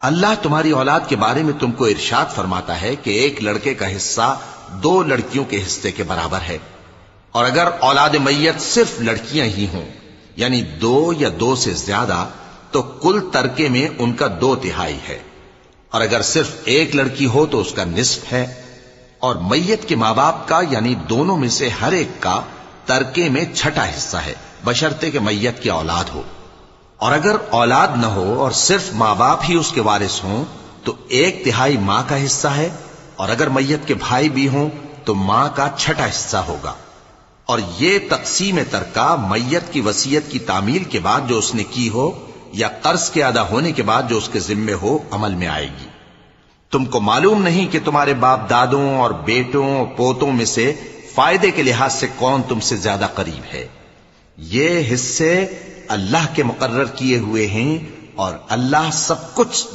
اللہ تمہاری اولاد کے بارے میں تم کو ارشاد فرماتا ہے کہ ایک لڑکے کا حصہ 2 لڑکیوں کے حصے کے برابر ہے، اور اگر اولاد میت صرف لڑکیاں ہی ہوں یعنی 2 یا 2 سے زیادہ تو کل ترکے میں ان کا 2/3 ہے، اور اگر صرف ایک لڑکی ہو تو اس کا نصف ہے، اور میت کے ماں باپ کا یعنی دونوں میں سے ہر ایک کا ترکے میں 6واں حصہ ہے، بشرطے کہ میت کی اولاد ہو، اور اگر اولاد نہ ہو اور صرف ماں باپ ہی اس کے وارث ہوں تو 1/3 ماں کا حصہ ہے، اور اگر میت کے بھائی بھی ہوں تو ماں کا 6واں حصہ ہوگا۔ اور یہ تقسیم ترکہ میت کی وصیت کی تعمیل کے بعد جو اس نے کی ہو یا قرض کے ادا ہونے کے بعد جو اس کے ذمے ہو عمل میں آئے گی۔ تم کو معلوم نہیں کہ تمہارے باپ دادوں اور بیٹوں اور پوتوں میں سے فائدے کے لحاظ سے کون تم سے زیادہ قریب ہے؟ یہ حصے اللہ کے مقرر کیے ہوئے ہیں، اور اللہ سب کچھ